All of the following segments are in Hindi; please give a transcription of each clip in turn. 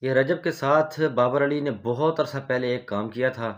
ये रजब के साथ बाबर अली ने बहुत अरसा पहले एक काम किया था।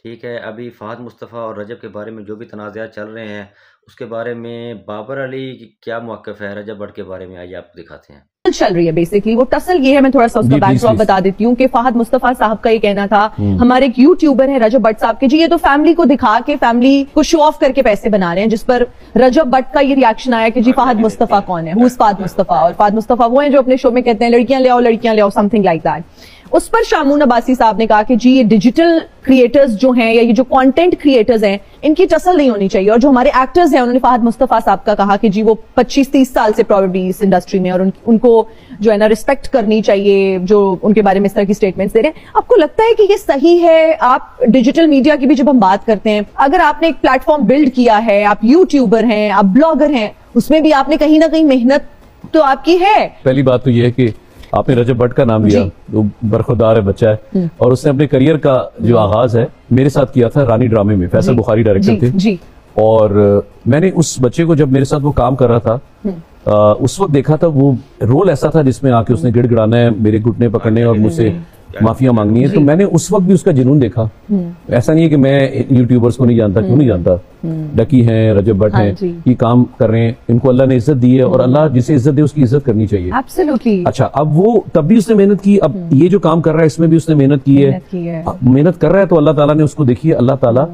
ठीक है, अभी फ़हद मुस्तफ़ा और रजब के बारे में जो भी तनाज़ात चल रहे हैं, उसके बारे में बाबर अली की क्या मौक़िफ़ है रजब बट के बारे में, आइए आपको दिखाते हैं। चल रही है बेसिकली वो टसल ये है। मैं थोड़ा सा उसका बैकड्रॉप बता देती हूँ कि फ़हद मुस्तफ़ा साहब का ये कहना था, हमारे एक यूट्यूबर है रजब भट्ट साहब के, जी ये तो फैमिली को दिखा के फैमिली को शो ऑफ करके पैसे बना रहे हैं, जिस पर रजब भट्ट का ये रिएक्शन आया कि जी फ़हद मुस्तफ़ा कौन है, हु इज फ़हद मुस्तफ़ा। और फ़हद मुस्तफ़ा वो है जो अपने शो में कहते हैं लड़कियां ले आओ समथिंग लाइक दैट। उस पर शामून अब्बासी साहब ने कहा कि जी ये डिजिटल क्रिएटर्स जो हैं या ये जो कंटेंट क्रिएटर्स हैं इनकी टसल नहीं होनी चाहिए। और जो हमारे एक्टर्स हैं उन्होंने फ़हद मुस्तफ़ा साहब का कहा कि जी वो 25-30 साल से प्रोबेबली इस इंडस्ट्री में और उनको जो है ना रिस्पेक्ट करनी चाहिए जो उनके बारे में इस तरह की स्टेटमेंट्स दे रहे हैं। आपको लगता है कि ये सही है? आप डिजिटल मीडिया की भी जब हम बात करते हैं, अगर आपने एक प्लेटफॉर्म बिल्ड किया है, आप यूट्यूबर हैं, आप ब्लॉगर हैं, उसमें भी आपने कहीं ना कहीं मेहनत तो आपकी है। पहली बात तो ये है कि आपने रजब भट्ट का नाम लिया, तो बरखुरदार है, बच्चा है और उसने अपने करियर का जो आगाज है मेरे साथ किया था रानी ड्रामे में। फैसल बुखारी डायरेक्टर थे जी। और मैंने उस बच्चे को जब मेरे साथ वो काम कर रहा था उस वक्त देखा था वो रोल ऐसा था जिसमें आके उसने गिड़गिड़ाना है, मेरे घुटने पकड़ने और मुझसे माफिया मांगनी है। तो मैंने उस वक्त भी उसका जुनून देखा। ऐसा नहीं है कि मैं यूट्यूबर्स को नहीं जानता, क्यों नहीं जानता। डकी हैं, रजब भट्ट हैं, ये काम कर रहे हैं, इनको अल्लाह ने इज्जत दी है और अल्लाह जिसे इज्जत दे उसकी इज्जत करनी चाहिए। एब्सोल्युटली। अच्छा, अब वो तब भी उसने मेहनत की, अब ये जो काम कर रहा है इसमें भी उसने मेहनत की है। मेहनत कर रहा है तो अल्लाह ताला ने उसको, देखिए अल्लाह ताला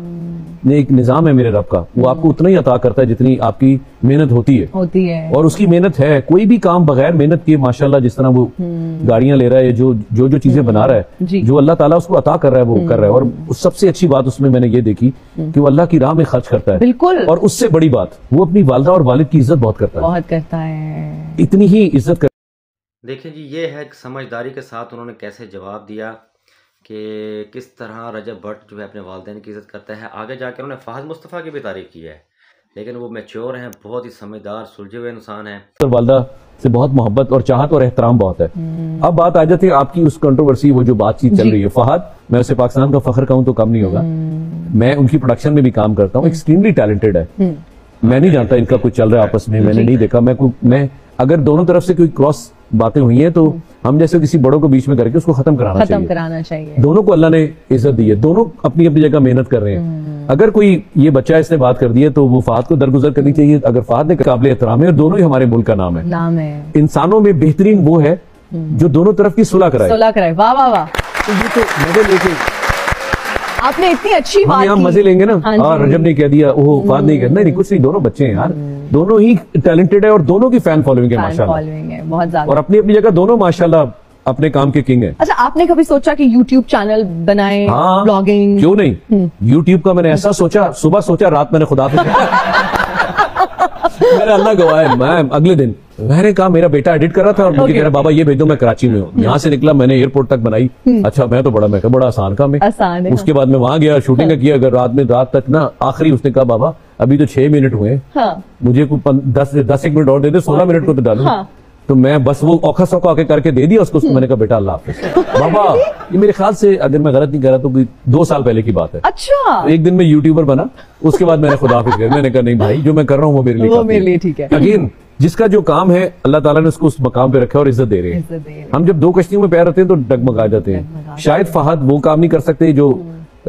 ने एक निजाम है मेरे रब का, वो आपको उतना ही अता करता है जितनी आपकी मेहनत होती है। और उसकी मेहनत है। कोई भी काम बगैर मेहनत किए माशाल्लाह, जिस तरह वो गाड़ियां ले रहा है, जो चीजें बना रहा है, जो अल्लाह ताला उसको अता कर रहा है वो कर रहा है। और सबसे अच्छी बात उसमें मैंने ये देखी कि वो अल्लाह की राह में खर्च करता है। बिल्कुल। और उससे बड़ी बात, वो अपनी वालिदा और वालिद की इज्जत बहुत करता है, इतनी ही इज्जत कर। देखिए जी, ये है समझदारी के साथ उन्होंने कैसे जवाब दिया कि किस तरह रजब भट्ट जो है अपने वालिदैन की इज़्ज़त करता है। आगे जाकर उन्होंने फ़हद मुस्तफ़ा की भी तारीफ़ की है, लेकिन वो मैच्योर हैं, बहुत ही समझदार सुलझे हुए इंसान हैं। तो वालिदा से बहुत मोहब्बत और चाहत और एहतराम बहुत है। अब बात आ जाती है आपकी उस कंट्रोवर्सी, वो जो बातचीत चल रही है। फ़हद, मैं उसे पाकिस्तान का फख्र कहूं तो कम नहीं होगा। मैं उनकी प्रोडक्शन में भी काम करता हूँ, एक्सट्रीमली टैलेंटेड है। मैं नहीं जानता इनका कुछ चल रहा है आपस में, मैंने नहीं देखा। मैं अगर दोनों तरफ से कोई क्रॉस बातें हुई हैं तो हम जैसे किसी बड़ों को बीच में करके उसको खत्म कराना चाहिए। दोनों को अल्लाह ने इज्जत दी है, दोनों अपनी अपनी जगह मेहनत कर रहे हैं। अगर कोई ये बच्चा इसने बात कर दी है तो वो फ़हद को दरगुजर करनी चाहिए। अगर फ़हद ने काबिल एहतराम है और दोनों ही हमारे मुल्क का नाम है। इंसानों में बेहतरीन वो है जो दोनों तरफ की सुलह कराए। वाह वाह वाह, तो ये तो मजे लेके आपने इतनी अच्छी बात की। मजे लेंगे ना। और रजब ने कह दिया, ओह फ़हद नहीं कहना, नहीं कुछ नहीं, दोनों बच्चे हैं यार, दोनों ही टैलेंटेड है और दोनों की फैन फॉलोइंग है माशाल्लाह, बहुत ज्यादा। और अपनी अपनी जगह दोनों माशाल्लाह अपने काम के किंग है। अच्छा, आपने कभी सोचा कि यूट्यूब चैनल बनाए? हाँ, ब्लॉगिंग क्यों नहीं। यूट्यूब का मैंने ऐसा सोचा, सुबह सोचा, रात मैंने खुदा मेरा अल्लाह गवाह है, मैं अगले दिन मैंने कहा, मेरा बेटा एडिट कर रहा था और मुझे कह रहा बाबा ये भेज दो, मैं कराची में हूँ। यहाँ से निकला, मैंने एयरपोर्ट तक बनाई। अच्छा, मैं तो बड़ा आसान काम है। उसके बाद मैं वहां गया, शूटिंग किया। अगर रात तक ना, आखिरी उसने कहा बाबा अभी तो 6 मिनट हुए, मुझे 10 मिनट और दे दे, 16 मिनट को तो डालू। तो मैं बस वो औखा सौखा आके करके दे दिया उसको। मैंने कहा बेटा अल्लाह हाफिज। बाबा ये मेरे ख्याल से, अगर मैं गलत नहीं कर रहा तो 2 साल पहले की बात है। अच्छा, एक दिन मैं यूट्यूबर बना, उसके बाद मैंने खुदा हाफिज किया। मैंने कहा नहीं भाई, जो मैं कर रहा हूँ वो मेरे लिए ठीक है। अगेन, जिसका जो काम है अल्लाह ताला ने उसको उस मकाम पे रखा और इज्जत दे रहे हैं। हम जब 2 कश्तियों में पैर रखते हैं तो डगमगा जाते हैं। शायद फ़हद वो काम नहीं कर सकते जो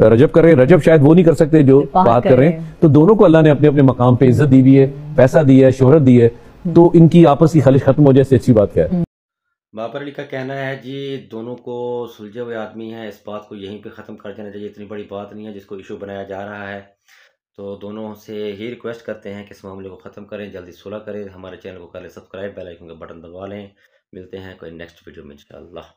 रजब कर रहे हैं, रजब शायद वो नहीं कर सकते जो बात कर रहे हैं। तो दोनों को अल्लाह ने अपने अपने मकाम पे इज्जत दी हुई है, पैसा दिया है, शोहरत दी है, तो इनकी आपस की खलिश खत्म हो जाए, इससे अच्छी बात क्या है। बाबर अली का कहना है जी दोनों को सुलझे हुए आदमी हैं, इस बात को यहीं पे ख़त्म कर देना चाहिए, इतनी बड़ी बात नहीं है जिसको इशू बनाया जा रहा है। तो दोनों से ही रिक्वेस्ट करते हैं कि इस मामले को ख़त्म करें, जल्दी सुलह करें। हमारे चैनल को कर लें सब्सक्राइब, बेल आइकन का बटन दबा लें। मिलते हैं कोई नेक्स्ट वीडियो में इंशाअल्लाह।